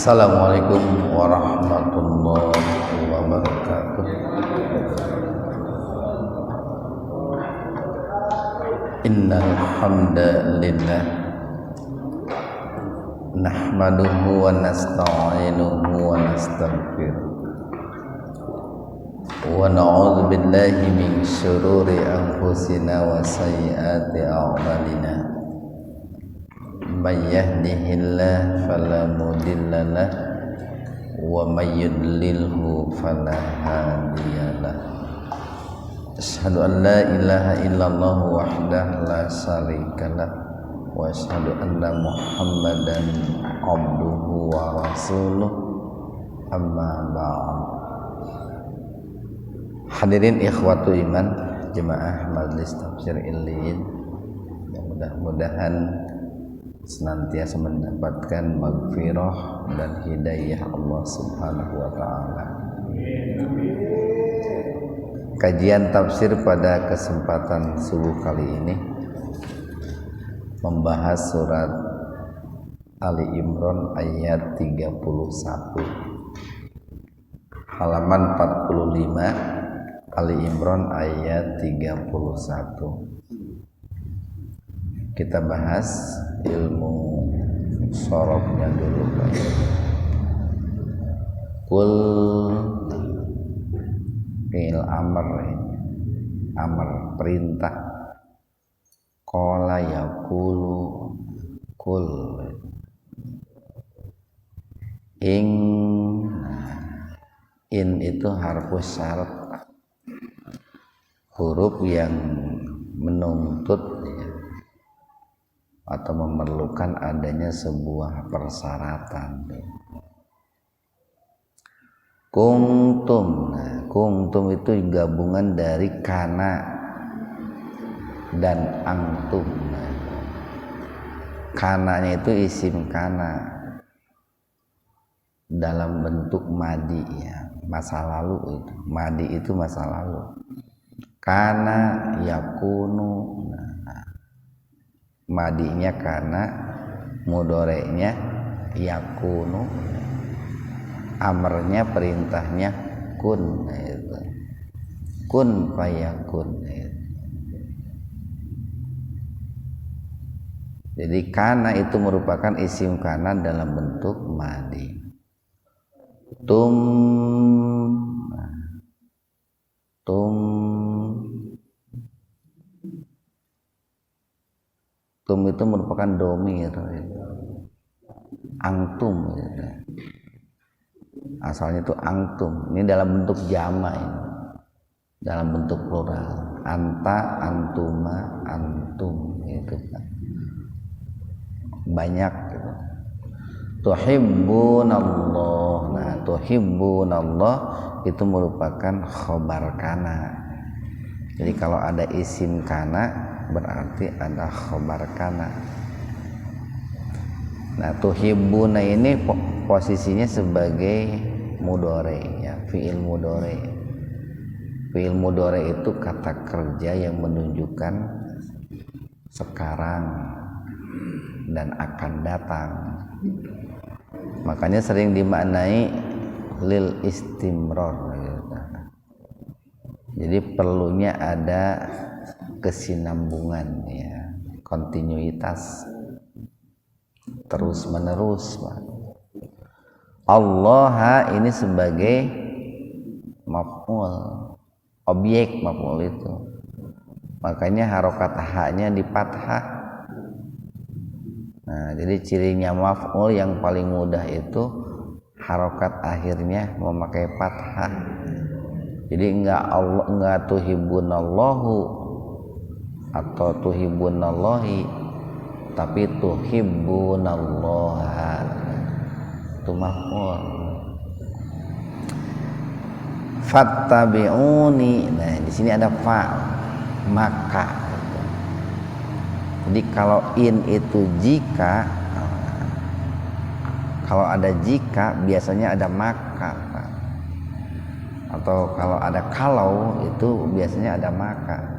Assalamualaikum warahmatullahi wabarakatuh. Innal hamdalillah nahmaduhu wa nasta'inuhu wa nastaghfiruh wa na'udzu billahi min syururi anfusina wa sayyiati a'malina. May yahdihillahu fala mudhillalah wa may yudlilhu fala hadiyalah. Asyhadu an la ilaha illallah wahdahu la syarikalah wa asyhadu anna Muhammadan abduhu wa rasuluh, amma ba'd. Hadirin ikhwatu iman, jemaah Majelis Tafsir Illin, mudah-mudahan senantiasa mendapatkan maghfirah dan hidayah Allah Subhanahu wa taala. Kajian tafsir pada kesempatan subuh kali ini membahas surat Ali Imran ayat 31 halaman 45. Ali Imran ayat 31. Kita bahas ilmu sorofnya dulu. Kul fi'il amr, amr perintah. Qala yaqulu kul. In itu harfus syarat, huruf yang menuntut atau memerlukan adanya sebuah persyaratan. Kuntum, kuntum itu gabungan dari kana dan antum. Kananya itu isim kana dalam bentuk madi, ya, masa lalu itu. Madi itu masa lalu. Kana yakunu, madinya kana, mudoreknya yakunu, amarnya perintahnya kun, itu. Kun fayakun, itu. Jadi kana itu merupakan isim kana dalam bentuk madi. Tum itu merupakan domir, angtum, asalnya itu angtum. Ini dalam bentuk jama, dalam bentuk plural. Anta, antuma, antum, itu kan banyak. Gitu. Tuhibbunallah. Nah, tuhibbunallah itu merupakan khobar kana. Jadi kalau ada isim kana berarti ada khobar kana. Nah, tuhibbuna ini posisinya sebagai mudhari, ya, fiil mudhari. Fiil mudhari itu kata kerja yang menunjukkan sekarang dan akan datang. Makanya sering dimaknai lil istimrar. Jadi perlunya ada kesinambungan, ya, kontinuitas terus menerus. Allah ini sebagai maf'ul, objek maf'ul itu. Makanya harokat haknya di fathah. Nah, jadi cirinya maf'ul yang paling mudah itu harokat akhirnya memakai fathah. Jadi enggak tuhibbunallahu atau tuhibbunallahi, tapi tuhibbunallaha, itu maf'ul. Fattabi'uni. Nah, di sini ada fa, maka. Jadi kalau in itu jika, kalau ada jika biasanya ada maka, atau kalau ada kalau itu biasanya ada maka.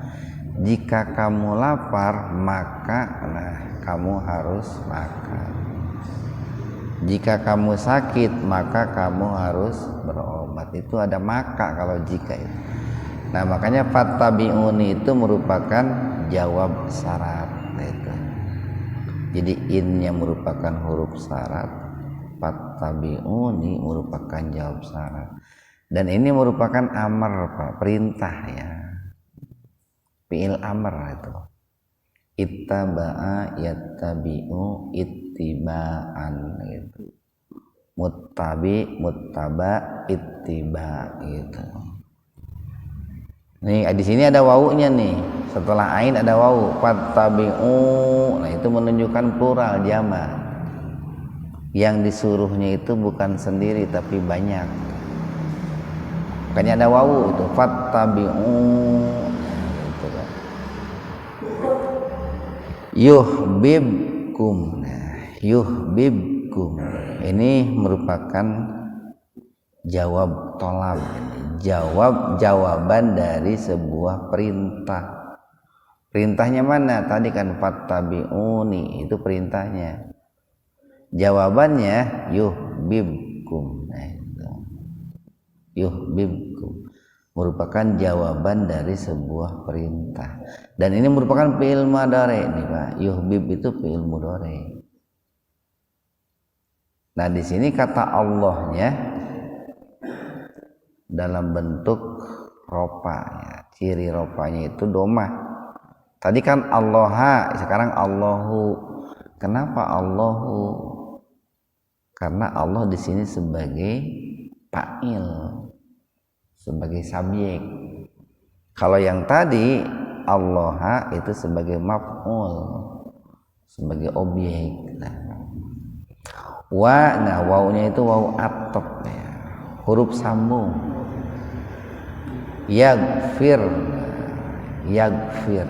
Jika kamu lapar maka, nah, kamu harus makan. Jika kamu sakit maka kamu harus berobat. Itu ada maka kalau jika itu. Nah makanya fattabi'uni itu merupakan jawab syarat itu. Jadi innya merupakan huruf syarat, fattabi'uni merupakan jawab syarat. Dan ini merupakan amar, Pak, perintah ya. Fi'il amr itu. Ittaba'a yattabi'u ittiba'an gitu. Muttabi, muttaba, ittiba gitu. Nih di sini ada wawunya nih. Setelah ain ada wawu. Fattabi'u. Nah itu menunjukkan plural jamak. Yang disuruhnya itu bukan sendiri tapi banyak. Makanya ada wawu itu. Fattabi'u. Gitu kan. Yuhbibkum. Nah, yuhbibkum. Ini merupakan jawab tolab. Jawaban dari sebuah perintah. Perintahnya mana? Tadi kan fattabi'uni, itu perintahnya. Jawabannya yuhbibkum. Nah, itu. Yuhbibkum merupakan jawaban dari sebuah perintah. Dan ini merupakan fi'il mudhari nih, Pak. Yuhbib itu fi'il mudhari. Nah, di sini kata Allahnya dalam bentuk ropa ya. Ciri ropanya itu domah. Tadi kan Allaha, sekarang Allahu. Kenapa Allahu? Karena Allah di sini sebagai fa'il, sebagai subjek. Kalau yang tadi Allaha itu sebagai maf'ul, sebagai objek. Nah, wawunya itu wawu atop ya. Huruf sambung. Yaghfir, yaghfir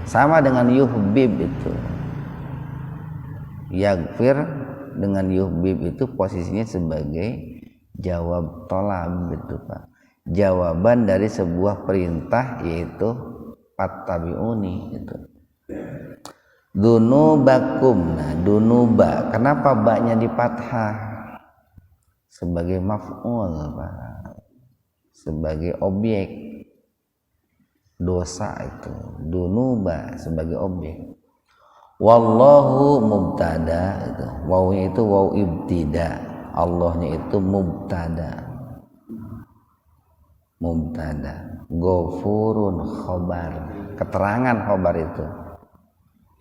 sama dengan yuhbib itu. Yaghfir dengan yuhbib itu posisinya sebagai jawab tolab gitu, Pak. Jawaban dari sebuah perintah yaitu fattabi'uni itu. Dunubakum. Nah, dunuba. Kenapa baknya di fathah? Sebagai maf'ul, Pak. Sebagai objek dosa itu. Dunuba sebagai objek. Wallahu mubtada itu. Wawunya itu wawu ibtida. Allahnya itu mubtada. Mubtada. Ghafurun khobar. Keterangan khobar itu.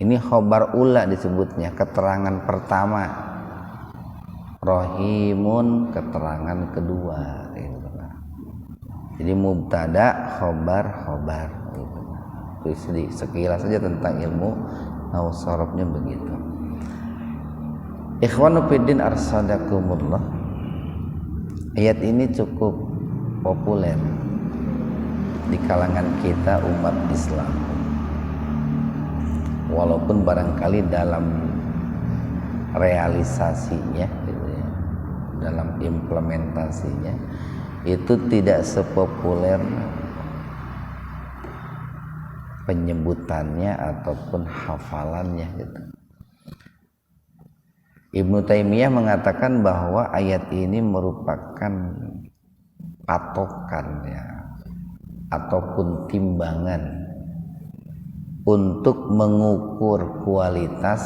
Ini khobar ula disebutnya, keterangan pertama. Rahimun keterangan kedua gitu. Jadi mubtada, khobar. Itu sekilas saja tentang ilmu nahwu sharafnya begitu. Ikhwanu fiddin arsadakumullah. Ayat ini cukup populer di kalangan kita umat Islam. Walaupun barangkali dalam realisasinya gitu ya, dalam implementasinya itu tidak sepopuler penyebutannya ataupun hafalannya gitu. Ibnu Taimiyah mengatakan bahwa ayat ini merupakan patokan ya, ataupun timbangan untuk mengukur kualitas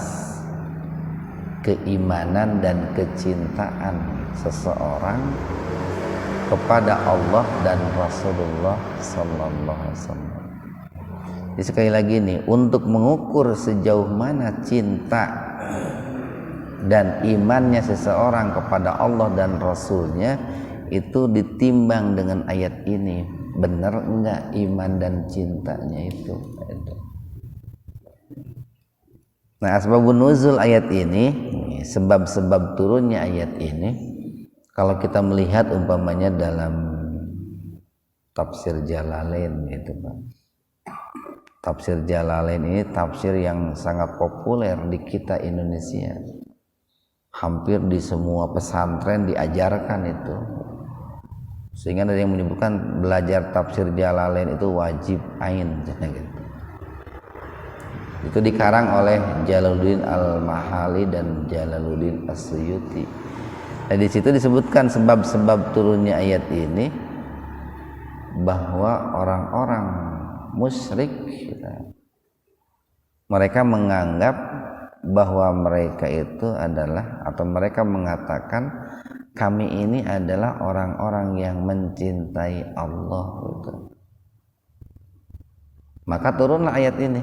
keimanan dan kecintaan seseorang kepada Allah dan Rasulullah sallallahu alaihi wasallam. Jadi sekali lagi nih, untuk mengukur sejauh mana cinta dan imannya seseorang kepada Allah dan Rasulnya itu ditimbang dengan ayat ini. Benar enggak iman dan cintanya itu. Nah, asbabun nuzul ayat ini, sebab-sebab turunnya ayat ini, kalau kita melihat umpamanya dalam tafsir Jalalain gitu, Pak. Tafsir Jalalain ini tafsir yang sangat populer di kita Indonesia. Hampir di semua pesantren diajarkan itu. Sehingga ada yang menyebutkan belajar tafsir Jalalain itu wajib ain gitu. Itu dikarang oleh Jalaluddin Al-Mahali dan Jalaluddin As-Suyuti. Nah, di situ disebutkan sebab-sebab turunnya ayat ini, bahwa orang-orang musyrik mereka menganggap bahwa mereka itu adalah, atau mereka mengatakan kami ini adalah orang-orang yang mencintai Allah gitu. Maka turunlah ayat ini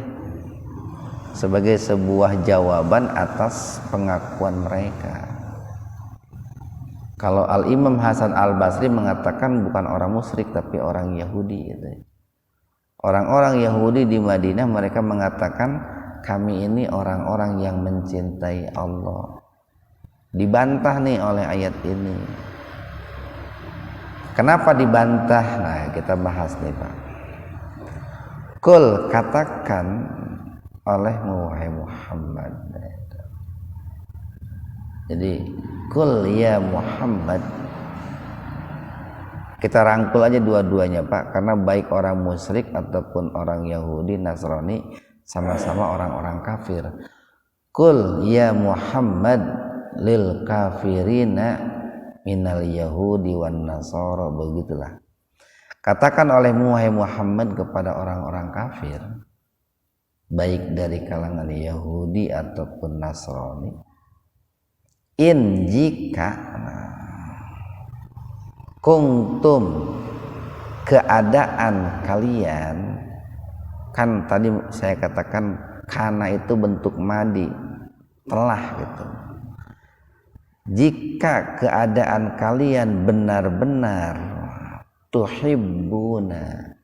sebagai sebuah jawaban atas pengakuan mereka. Kalau Al-Imam Hasan Al-Basri mengatakan bukan orang musyrik tapi orang Yahudi gitu. Orang-orang Yahudi di Madinah mereka mengatakan kami ini orang-orang yang mencintai Allah. Dibantah nih oleh ayat ini. Kenapa dibantah? Nah, kita bahas nih Pak. Kul, katakan olehmu wahai Muhammad. Jadi kul ya Muhammad, kita rangkul aja dua-duanya Pak, karena baik orang musyrik ataupun orang Yahudi Nasrani sama-sama orang-orang kafir. Kul ya Muhammad lil kafirina minal yahudi wan nasara, begitulah. Katakan olehmu wahai Muhammad kepada orang-orang kafir, baik dari kalangan Yahudi ataupun Nasrani, in jika kuntum, keadaan kalian, kan tadi saya katakan kana itu bentuk madi, telah gitu. Jika keadaan kalian benar-benar tuhibbuna,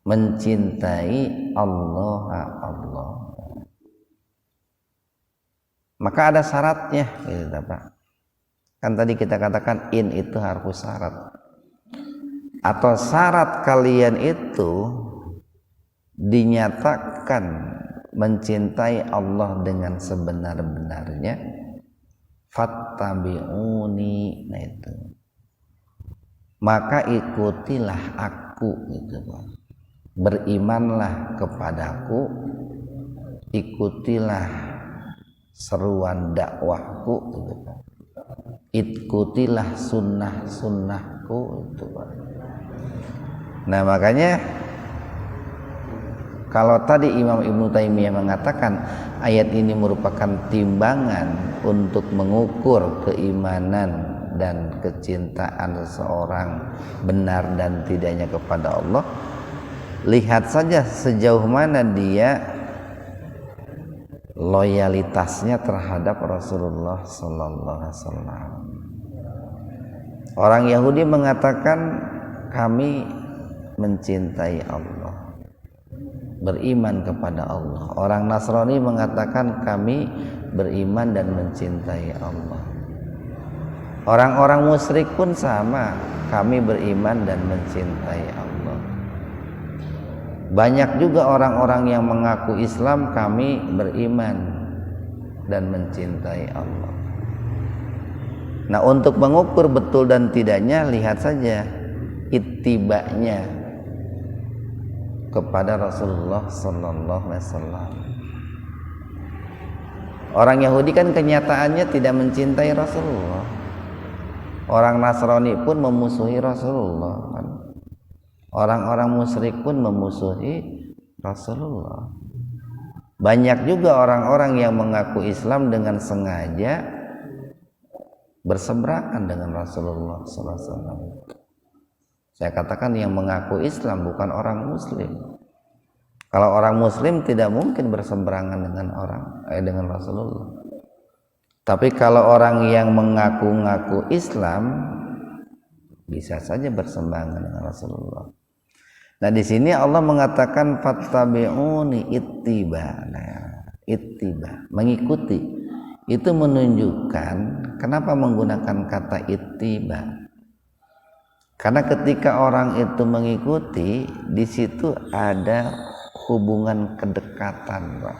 mencintai Allah, maka ada syaratnya gitu Pak. Kan tadi kita katakan in itu harus syarat, atau syarat kalian itu dinyatakan mencintai Allah dengan sebenar-benarnya, fattabi'uni, nah itu, maka ikutilah aku gitu Pak. Berimanlah kepadaku, ikutilah seruan dakwahku gitu Pak. Ikutilah sunnah-sunnahku itu Pak. Nah, makanya kalau tadi Imam Ibnu Taimiyah mengatakan ayat ini merupakan timbangan untuk mengukur keimanan dan kecintaan seseorang benar dan tidaknya kepada Allah, lihat saja sejauh mana dia loyalitasnya terhadap Rasulullah Sallallahu Alaihi Wasallam. Orang Yahudi mengatakan kami mencintai Allah, beriman kepada Allah. Orang Nasrani mengatakan kami beriman dan mencintai Allah. Orang-orang musyrik pun sama, kami beriman dan mencintai Allah. Banyak juga orang-orang yang mengaku Islam, kami beriman dan mencintai Allah. Nah, untuk mengukur betul dan tidaknya, lihat saja ittiba'nya kepada Rasulullah Sallallahu Alaihi Wasallam. Orang Yahudi kan kenyataannya tidak mencintai Rasulullah. Orang Nasrani pun memusuhi Rasulullah kan? Orang-orang musyrik pun memusuhi Rasulullah. Banyak juga orang-orang yang mengaku Islam dengan sengaja berseberangan dengan Rasulullah Sallallahu Alaihi Wasallam. Saya katakan yang mengaku Islam bukan orang Muslim. Kalau orang Muslim tidak mungkin berseberangan dengan Rasulullah. Tapi kalau orang yang mengaku-ngaku Islam bisa saja berseberangan dengan Rasulullah. Nah, di sini Allah mengatakan fattabi'uni ittiba. Nah, ittiba, mengikuti. Itu menunjukkan kenapa menggunakan kata ittiba. Karena ketika orang itu mengikuti, di situ ada hubungan kedekatan, Pak.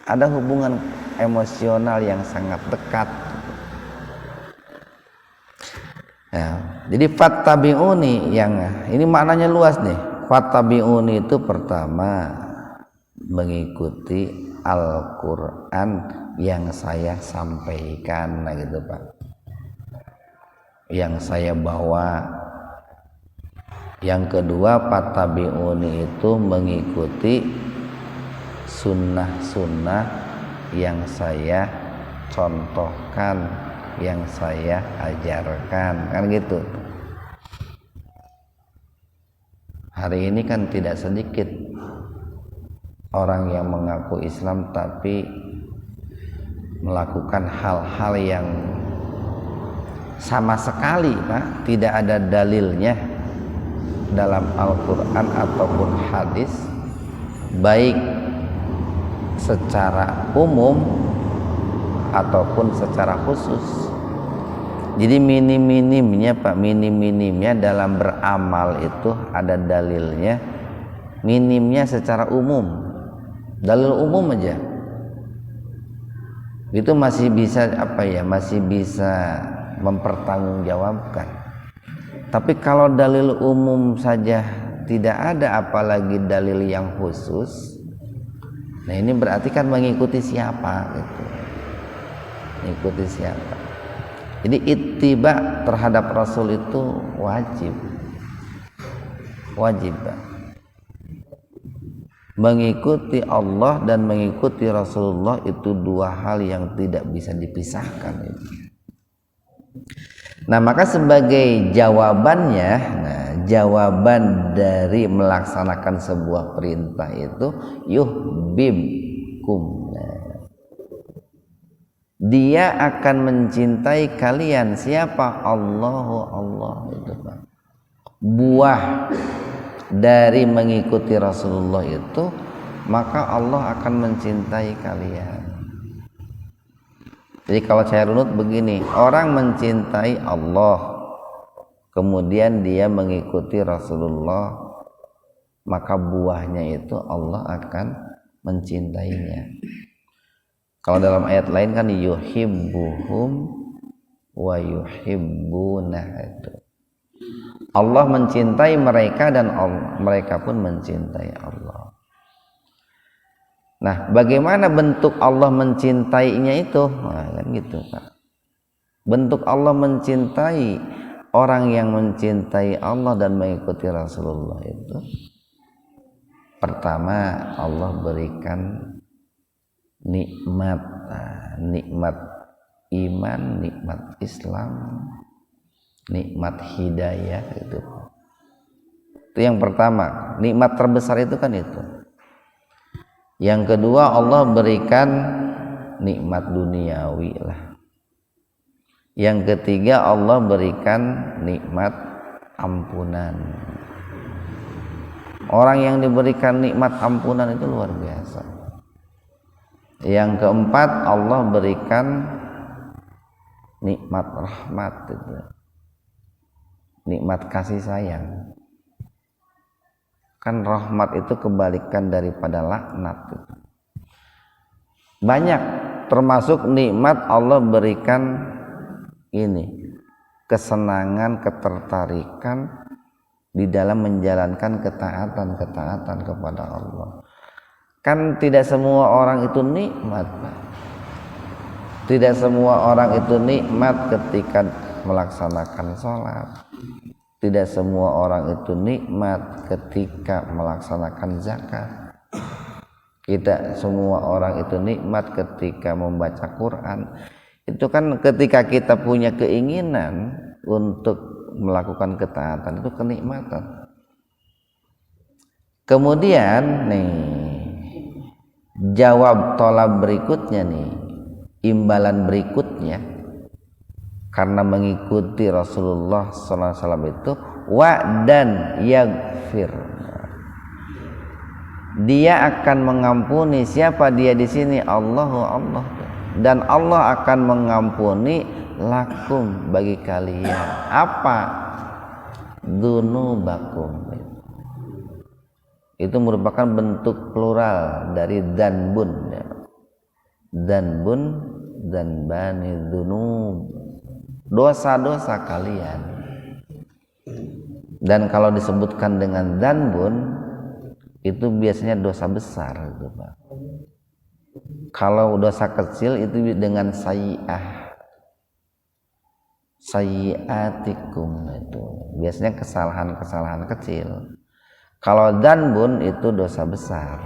Ada hubungan emosional yang sangat dekat. Ya, jadi fattabi'uni yang ini maknanya luas nih. Fattabi'uni itu pertama mengikuti Al-Quran yang saya sampaikan, nah gitu Pak, yang saya bawa. Yang kedua, fattabi'uni itu mengikuti sunnah-sunnah yang saya contohkan, yang saya ajarkan, kan gitu. Hari ini kan tidak sedikit orang yang mengaku Islam tapi melakukan hal-hal yang sama sekali Pak tidak ada dalilnya dalam Al-Quran ataupun hadis, baik secara umum ataupun secara khusus. Jadi minim-minimnya Pak, minim-minimnya dalam beramal itu ada dalilnya, minimnya secara umum, dalil umum aja itu masih bisa masih bisa mempertanggungjawabkan. Tapi kalau dalil umum saja tidak ada, apalagi dalil yang khusus, nah ini berarti kan mengikuti siapa gitu, mengikuti siapa. Jadi ittiba terhadap Rasul itu wajib Pak. Mengikuti Allah dan mengikuti Rasulullah itu dua hal yang tidak bisa dipisahkan itu. Nah maka sebagai jawabannya, jawaban dari melaksanakan sebuah perintah itu yuhibbukum, dia akan mencintai kalian. Siapa? Allah itu Pak. Buah dari mengikuti Rasulullah itu, maka Allah akan mencintai kalian. Jadi kalau saya runut begini, orang mencintai Allah kemudian dia mengikuti Rasulullah, maka buahnya itu Allah akan mencintainya. Kalau dalam ayat lain kan yuhibbuhum wa yuhibbunah, itu Allah mencintai mereka dan mereka pun mencintai Allah. Nah, bagaimana bentuk Allah mencintainya itu? Nah, kan gitu Pak. Bentuk Allah mencintai orang yang mencintai Allah dan mengikuti Rasulullah itu, pertama Allah berikan nikmat, nikmat iman, nikmat Islam, nikmat hidayah itu. Itu yang pertama, nikmat terbesar itu kan itu. Yang kedua Allah berikan nikmat duniawi lah. Yang ketiga Allah berikan nikmat ampunan. Orang yang diberikan nikmat ampunan itu luar biasa. Yang keempat Allah berikan nikmat rahmat itu. Nikmat kasih sayang. Kan rahmat itu kebalikan daripada laknat. Banyak, termasuk nikmat Allah berikan ini, kesenangan, ketertarikan di dalam menjalankan ketaatan kepada Allah. Kan tidak semua orang itu nikmat, Pak. Tidak semua orang itu nikmat ketika melaksanakan sholat. Tidak semua orang itu nikmat ketika melaksanakan zakat. Tidak semua orang itu nikmat ketika membaca Quran. Itu kan ketika kita punya keinginan untuk melakukan ketaatan, itu kenikmatan. Kemudian nih, jawab tolak berikutnya nih, imbalan berikutnya karena mengikuti Rasulullah SAW itu, wa dan yaghfir, dia akan mengampuni. Siapa dia di sini? Allah. Dan Allah akan mengampuni lakum, bagi kalian, apa? Dzunubakum. Itu merupakan bentuk plural dari danbun, danbun, danbani, dzunub, dosa-dosa kalian. Dan kalau disebutkan dengan danbun, itu biasanya dosa besar gitu Pak. Kalau dosa kecil itu dengan sayyiatikum, itu biasanya kesalahan-kesalahan kecil. Kalau dzanbun itu dosa besar.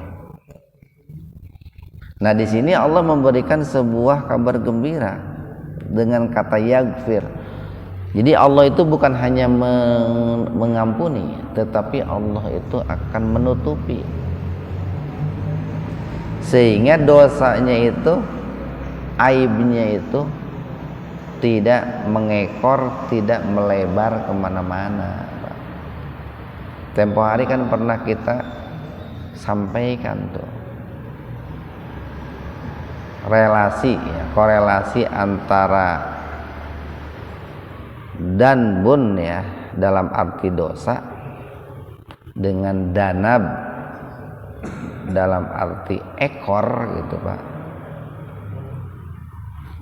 Nah, di sini Allah memberikan sebuah kabar gembira dengan kata yaghfir. Jadi Allah itu bukan hanya mengampuni, tetapi Allah itu akan menutupi. Sehingga dosanya itu, aibnya itu tidak mengekor, tidak melebar kemana-mana. Tempo hari kan pernah kita sampaikan tuh korelasi antara dzanbun ya dalam arti dosa dengan danab dalam arti ekor gitu Pak.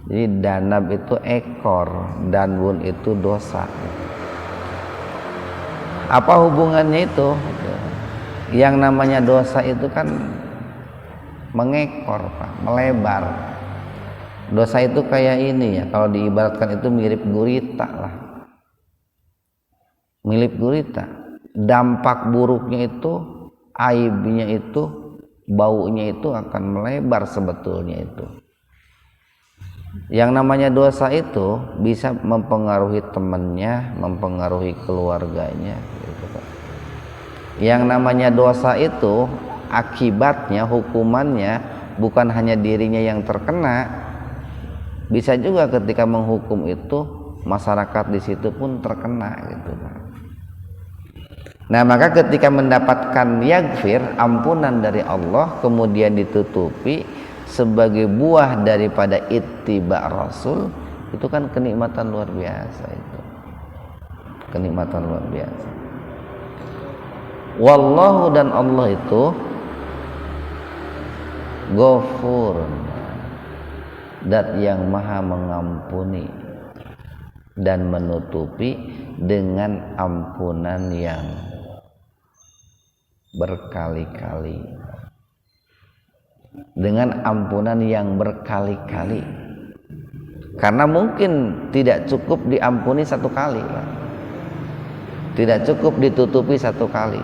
Jadi danab itu ekor, dzanbun itu dosa. Apa hubungannya itu? Yang namanya dosa itu kan mengekor Pak, melebar. Dosa itu kayak ini ya, kalau diibaratkan itu mirip gurita lah. Mirip gurita. Dampak buruknya itu, aibnya itu, baunya itu akan melebar sebetulnya itu. Yang namanya dosa itu bisa mempengaruhi temannya, mempengaruhi keluarganya gitu Pak. Yang namanya dosa itu akibatnya, hukumannya bukan hanya dirinya yang terkena, bisa juga ketika menghukum itu masyarakat di situ pun terkena gitu Pak. Nah, maka ketika mendapatkan yaghfir, ampunan dari Allah, kemudian ditutupi sebagai buah daripada ittiba Rasul, itu kan kenikmatan luar biasa itu. Kenikmatan luar biasa. Wallahu, dan Allah itu Ghafur, Dat yang maha mengampuni dan menutupi dengan ampunan yang berkali-kali. Dengan ampunan yang berkali-kali. Karena mungkin tidak cukup diampuni satu kali, tidak cukup ditutupi satu kali.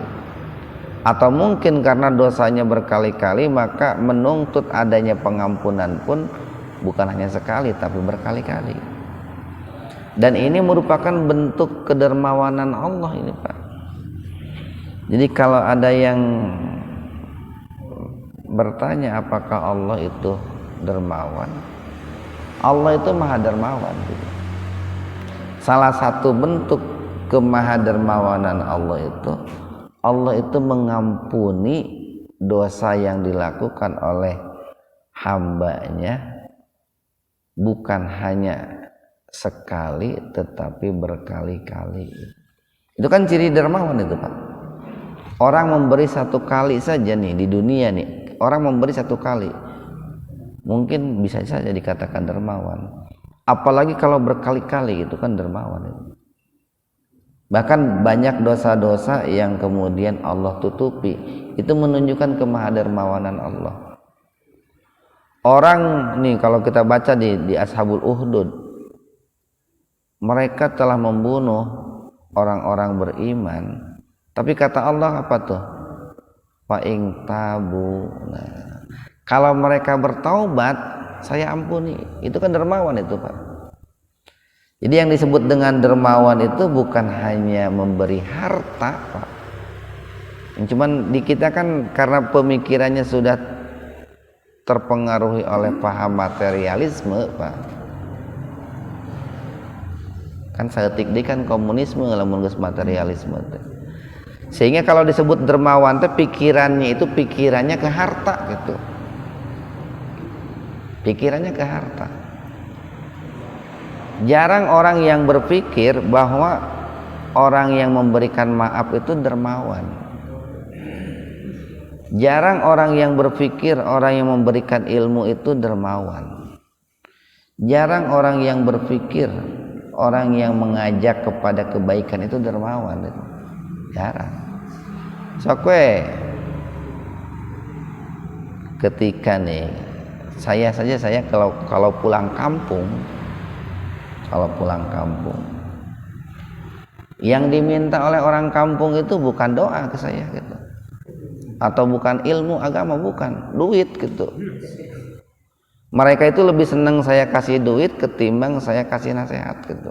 Atau mungkin karena dosanya berkali-kali, maka menuntut adanya pengampunan pun bukan hanya sekali tapi berkali-kali. Dan ini merupakan bentuk kedermawanan Allah ini Pak. Jadi kalau ada yang bertanya apakah Allah itu dermawan, Allah itu maha dermawan. Salah satu bentuk kemahadermawanan Allah itu mengampuni dosa yang dilakukan oleh hambanya, bukan hanya sekali tetapi berkali-kali. Itu kan ciri dermawan itu Pak. Orang memberi satu kali saja nih di dunia nih, orang memberi satu kali mungkin bisa saja dikatakan dermawan. Apalagi kalau berkali-kali, itu kan dermawan itu. Bahkan banyak dosa-dosa yang kemudian Allah tutupi, itu menunjukkan kemahadermawanan Allah. Orang nih kalau kita baca di Ashabul Uhdud, mereka telah membunuh orang-orang beriman, tapi kata Allah apa tuh? Fa'ing tabu. Nah, kalau mereka bertaubat, saya ampuni. Itu kan dermawan itu Pak. Jadi yang disebut dengan dermawan itu bukan hanya memberi harta Pak. Cuman di kita kan karena pemikirannya sudah terpengaruhi oleh paham materialisme Pak. Kan saeutik deui kan komunisme lamun geus materialisme teh. Sehingga kalau disebut dermawan teh pikirannya ke harta gitu. Pikirannya ke harta. Jarang orang yang berpikir bahwa orang yang memberikan maaf itu dermawan. Jarang orang yang berpikir orang yang memberikan ilmu itu dermawan. Jarang orang yang berpikir orang yang mengajak kepada kebaikan itu dermawan. Jarang. Sok we ketika nih saya kalau pulang kampung, yang diminta oleh orang kampung itu bukan doa ke saya gitu, atau bukan ilmu agama, bukan duit gitu. Mereka itu lebih senang saya kasih duit ketimbang saya kasih nasihat gitu.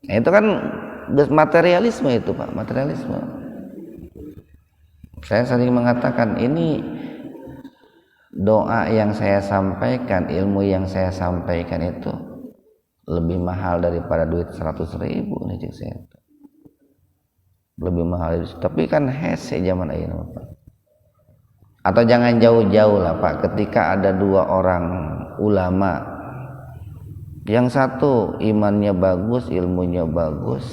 Nah, itu kan materialisme itu Pak, materialisme. Saya sering mengatakan ini doa yang saya sampaikan, ilmu yang saya sampaikan itu lebih mahal daripada duit 100.000 nih cik saya. Lebih mahal itu. Tapi kan hese zaman ayeuna Pak. Atau jangan jauh-jauh lah Pak, ketika ada dua orang ulama, yang satu imannya bagus, ilmunya bagus,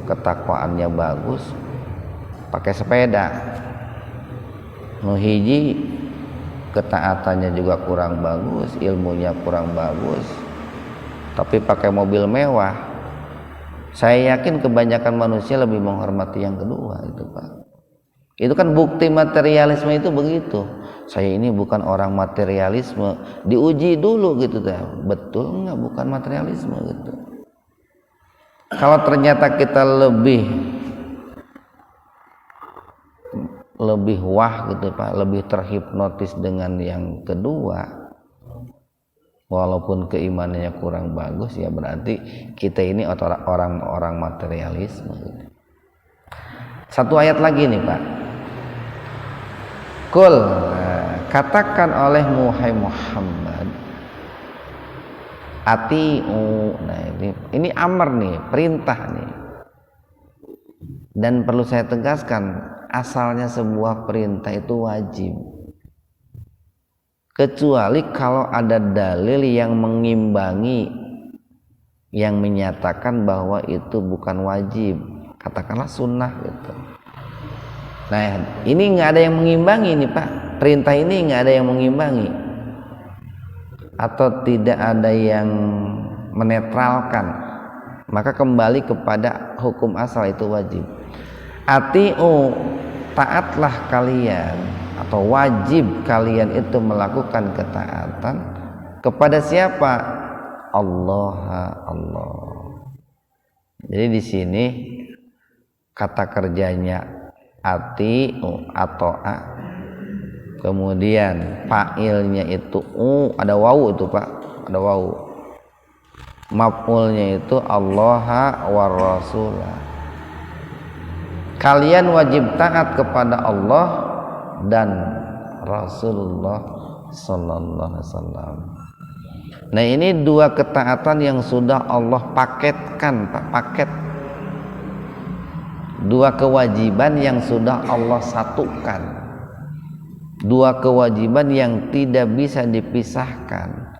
ketakwaannya bagus, pakai sepeda. Nu hiji ketaatannya juga kurang bagus, ilmunya kurang bagus, tapi pakai mobil mewah. Saya yakin kebanyakan manusia lebih menghormati yang kedua itu Pak. Itu kan bukti materialisme itu begitu. Saya ini bukan orang materialisme, diuji dulu gitu teh. Betul enggak bukan materialisme gitu. Kalau ternyata kita lebih wah gitu Pak, lebih terhipnotis dengan yang kedua, walaupun keimanannya kurang bagus, ya berarti kita ini orang materialisme gitu. Satu ayat lagi nih Pak. Kul, katakan oleh Muhammad, ati'u. Nah, ini amar nih, perintah nih. Dan perlu saya tegaskan, asalnya sebuah perintah itu wajib. Kecuali kalau ada dalil yang mengimbangi, yang menyatakan bahwa itu bukan wajib, katakanlah sunnah gitu. Nah, ini nggak ada yang mengimbangi nih Pak, perintah ini nggak ada yang mengimbangi atau tidak ada yang menetralkan, maka kembali kepada hukum asal, itu wajib. Ati'u, taatlah kalian, atau wajib kalian itu melakukan ketaatan kepada siapa? Allah. Jadi di sini kata kerjanya ati'u atau a, kemudian fa'ilnya itu ada wawu itu Pak, ada wawu. Maf'ulnya itu Allah wa Rasulah. Kalian wajib taat kepada Allah dan Rasulullah sallallahu alaihi wasallam. Nah, ini dua ketaatan yang sudah Allah paketkan Pak, paket. Dua kewajiban yang sudah Allah satukan, dua kewajiban yang tidak bisa dipisahkan.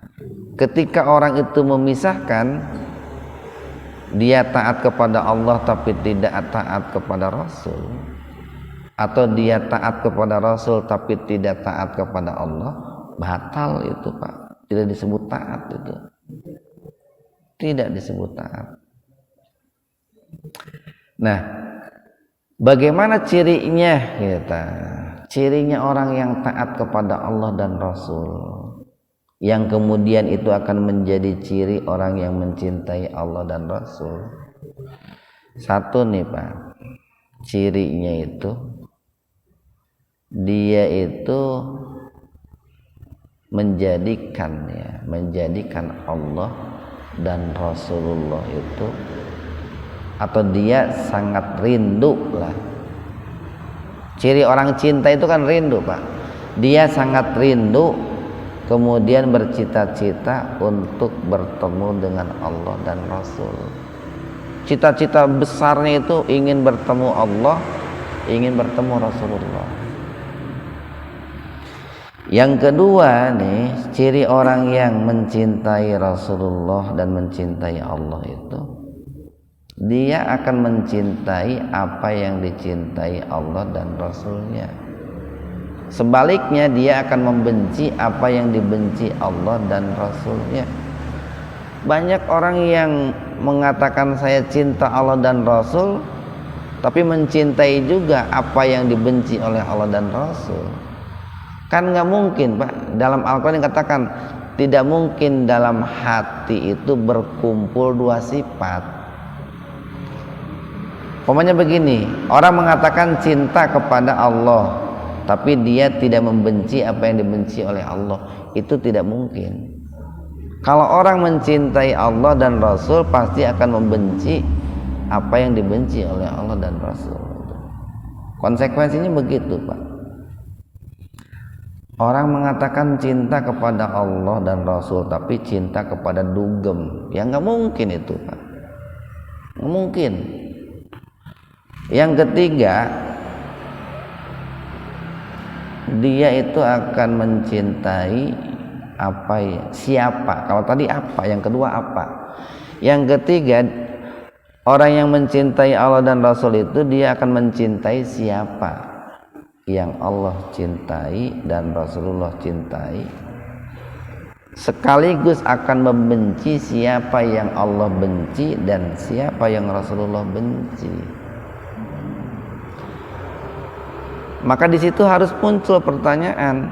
Ketika orang itu memisahkan, dia taat kepada Allah tapi tidak taat kepada Rasul, atau dia taat kepada Rasul tapi tidak taat kepada Allah, batal itu Pak, tidak disebut taat, itu tidak disebut taat. Nah, bagaimana cirinya kita? Cirinya orang yang taat kepada Allah dan Rasul, yang kemudian itu akan menjadi ciri orang yang mencintai Allah dan Rasul. Satu nih Pak, cirinya itu dia itu menjadikan Allah dan Rasulullah itu, atau dia sangat rindu lah. Ciri orang cinta itu kan rindu Pak. Dia sangat rindu, kemudian bercita-cita untuk bertemu dengan Allah dan Rasul. Cita-cita besarnya itu ingin bertemu Allah, ingin bertemu Rasulullah. Yang kedua nih, ciri orang yang mencintai Rasulullah dan mencintai Allah itu, dia akan mencintai apa yang dicintai Allah dan Rasulnya. Sebaliknya, dia akan membenci apa yang dibenci Allah dan Rasulnya. Banyak orang yang mengatakan saya cinta Allah dan Rasul, tapi mencintai juga apa yang dibenci oleh Allah dan Rasul. Kan nggak mungkin Pak, dalam Al-Quran dikatakan tidak mungkin dalam hati itu berkumpul dua sifat. Umpamanya begini, orang mengatakan cinta kepada Allah, tapi dia tidak membenci apa yang dibenci oleh Allah, itu tidak mungkin. Kalau orang mencintai Allah dan Rasul, pasti akan membenci apa yang dibenci oleh Allah dan Rasul. Konsekuensinya begitu Pak. Orang mengatakan cinta kepada Allah dan Rasul, tapi cinta kepada dugem, ya nggak mungkin itu Pak, nggak mungkin. Yang ketiga, dia itu akan mencintai apa ya, siapa. Kalau tadi apa, yang kedua apa. Yang ketiga, orang yang mencintai Allah dan Rasul itu dia akan mencintai siapa yang Allah cintai dan Rasulullah cintai, sekaligus akan membenci siapa yang Allah benci dan siapa yang Rasulullah benci. Maka di situ harus muncul pertanyaan,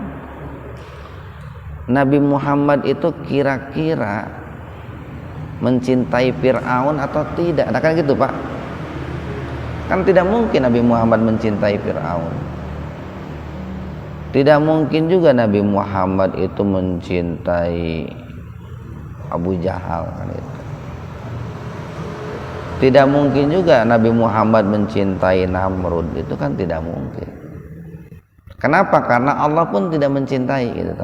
Nabi Muhammad itu kira-kira mencintai Fir'aun atau tidak? Nah kan gitu Pak, kan tidak mungkin Nabi Muhammad mencintai Fir'aun, tidak mungkin juga Nabi Muhammad itu mencintai Abu Jahal kan itu. Tidak mungkin juga Nabi Muhammad mencintai Namrud, itu kan tidak mungkin. Kenapa? Karena Allah pun tidak mencintai gitu.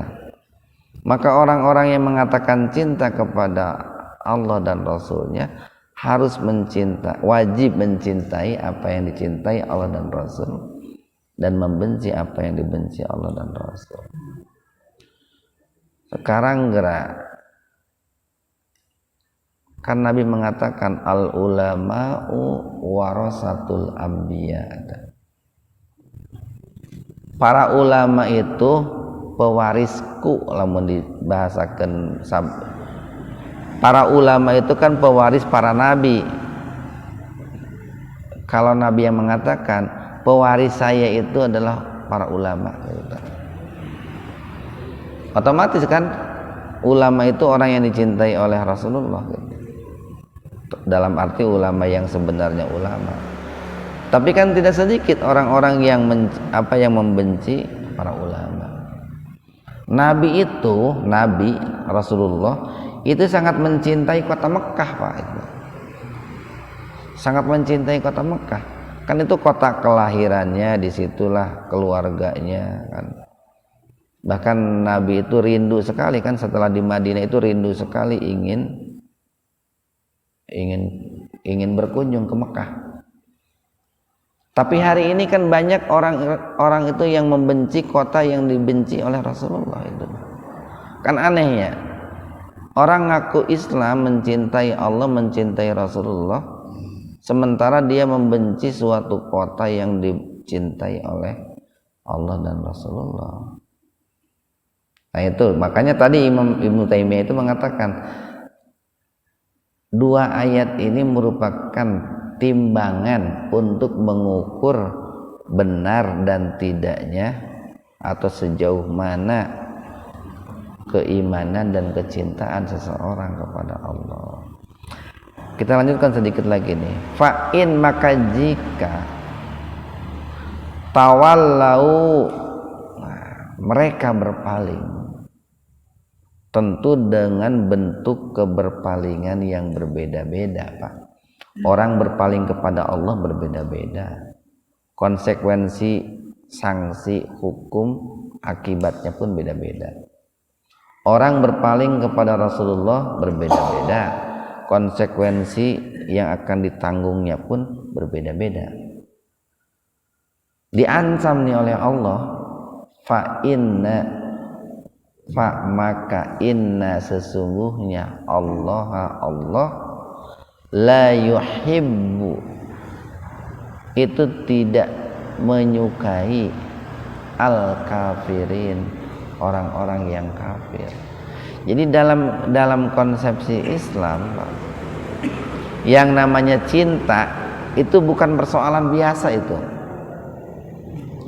Maka orang-orang yang mengatakan cinta kepada Allah dan Rasulnya harus mencintai, wajib mencintai apa yang dicintai Allah dan Rasul, dan membenci apa yang dibenci Allah dan Rasul. Sekarang gerak, kan Nabi mengatakan al ulama'u warasatul anbiya. Para ulama itu pewarisku, lamun dibahasakan. Para ulama itu kan pewaris para nabi. Kalau Nabi yang mengatakan pewaris saya itu adalah para ulama, otomatis kan ulama itu orang yang dicintai oleh Rasulullah, dalam arti ulama yang sebenarnya ulama. Tapi kan tidak sedikit orang-orang yang membenci para ulama. Nabi itu, Nabi Rasulullah itu sangat mencintai kota Mekah Pak, itu sangat mencintai kota Mekah. Kan itu kota kelahirannya, disitulah keluarganya kan. Bahkan Nabi itu rindu sekali kan, setelah di Madinah itu rindu sekali ingin berkunjung ke Mekah. Tapi hari ini kan banyak orang itu yang membenci kota yang dibenci oleh Rasulullah itu. Kan aneh ya. Orang ngaku Islam, mencintai Allah, mencintai Rasulullah, sementara dia membenci suatu kota yang dicintai oleh Allah dan Rasulullah. Nah itu, makanya tadi Imam Ibnu Taimiyah itu mengatakan dua ayat ini merupakan timbangan untuk mengukur benar dan tidaknya atau sejauh mana keimanan dan kecintaan seseorang kepada Allah. Kita lanjutkan sedikit lagi nih. Fa'in, maka jika tawallau, mereka berpaling, tentu dengan bentuk keberpalingan yang berbeda-beda Pak. Orang berpaling kepada Allah berbeda-beda, konsekuensi, sanksi, hukum, akibatnya pun beda-beda. Orang berpaling kepada Rasulullah berbeda-beda, konsekuensi yang akan ditanggungnya pun berbeda-beda. Diancam nih oleh Allah, maka inna sesungguhnya Allah la yuhibbu, itu tidak menyukai al-kafirin, orang-orang yang kafir. Jadi dalam konsepsi Islam, yang namanya cinta itu bukan persoalan biasa itu.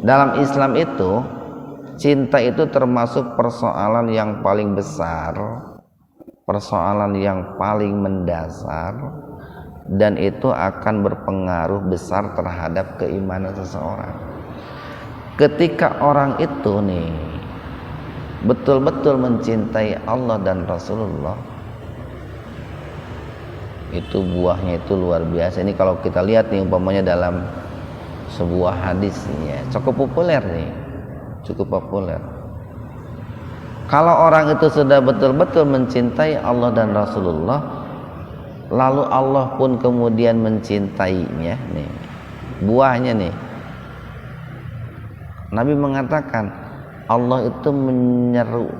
Dalam Islam itu cinta itu termasuk persoalan yang paling besar, persoalan yang paling mendasar, dan itu akan berpengaruh besar terhadap keimanan seseorang. Ketika orang itu nih betul-betul mencintai Allah dan Rasulullah, itu buahnya itu luar biasa. Ini kalau kita lihat nih umpamanya dalam sebuah hadis nih ya, cukup populer nih, cukup populer. Kalau orang itu sudah betul-betul mencintai Allah dan Rasulullah, lalu Allah pun kemudian mencintainya nih, buahnya nih, Nabi mengatakan Allah itu menyeru,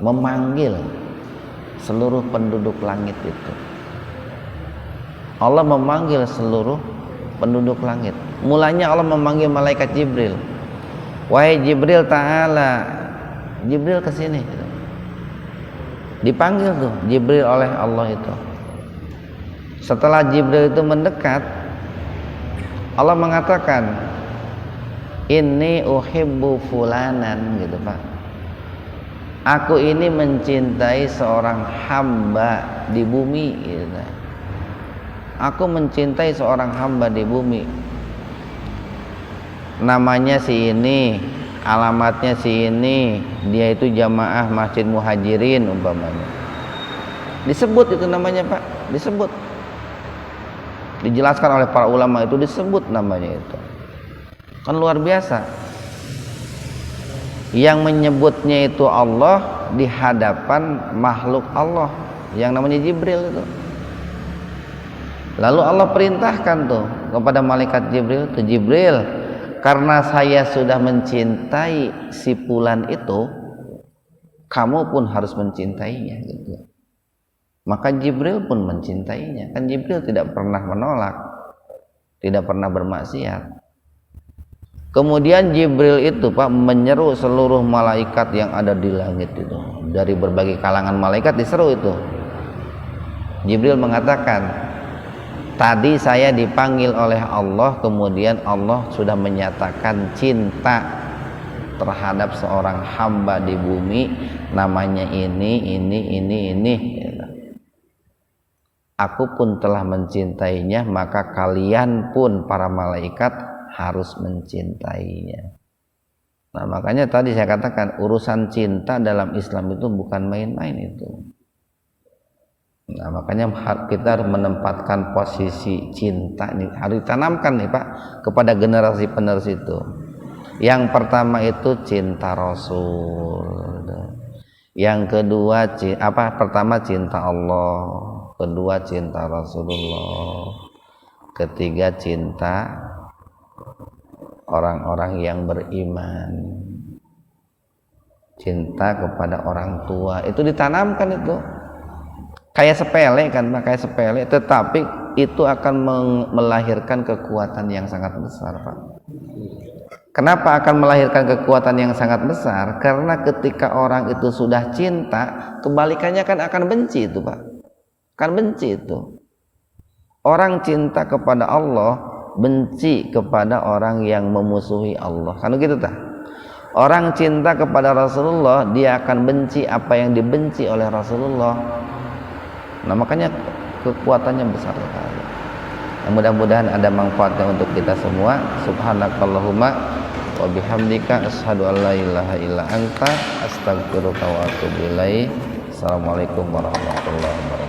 memanggil seluruh penduduk langit itu. Allah memanggil seluruh penduduk langit. Mulanya Allah memanggil malaikat Jibril. Wahai Jibril, ta'ala, Jibril kesini. Dipanggil tuh Jibril oleh Allah itu. Setelah Jibril itu mendekat, Allah mengatakan, inni uhibbu fulanan, gitu Pak. Aku ini mencintai seorang hamba di bumi, gitu. Aku mencintai seorang hamba di bumi. Namanya si ini, alamatnya si ini, dia itu jamaah Masjid Muhajirin umpamanya. Disebut itu namanya Pak, disebut. Dijelaskan oleh para ulama itu disebut namanya itu. Kan luar biasa. Yang menyebutnya itu Allah di hadapan makhluk Allah yang namanya Jibril itu. Lalu Allah perintahkan tuh kepada malaikat Jibril, tuh Jibril, karena saya sudah mencintai si fulan itu, kamu pun harus mencintainya gitu. Maka Jibril pun mencintainya. Kan Jibril tidak pernah menolak, tidak pernah bermaksiat. Kemudian Jibril itu Pak menyeru seluruh malaikat yang ada di langit itu. Dari berbagai kalangan malaikat diseru itu. Jibril mengatakan, tadi saya dipanggil oleh Allah, kemudian Allah sudah menyatakan cinta terhadap seorang hamba di bumi, namanya ini. Aku pun telah mencintainya, maka kalian pun para malaikat harus mencintainya. Nah, makanya tadi saya katakan urusan cinta dalam Islam itu bukan main-main itu. Nah, makanya kita harus menempatkan posisi cinta ini, harus ditanamkan nih Pak kepada generasi penerus itu. Yang pertama itu cinta Rasul. Yang kedua pertama cinta Allah, kedua cinta Rasulullah, ketiga cinta orang-orang yang beriman, cinta kepada orang tua. Itu ditanamkan itu. Kayak sepele kan, kayak sepele, tetapi itu akan melahirkan kekuatan yang sangat besar Pak. Kenapa akan melahirkan kekuatan yang sangat besar? Karena ketika orang itu sudah cinta, kebalikannya kan akan benci itu Pak. Kan benci itu. Orang cinta kepada Allah, benci kepada orang yang memusuhi Allah. Kan gitu tak? Orang cinta kepada Rasulullah, dia akan benci apa yang dibenci oleh Rasulullah. Nah, makanya kekuatannya besar sekali. Mudah-mudahan ada manfaatnya untuk kita semua. Subhanakallahumma wa bihamdika asyhadu an la ilaha illa anta astaghfiruka wa atubu ilaik. Assalamualaikum warahmatullahi wabarakatuh.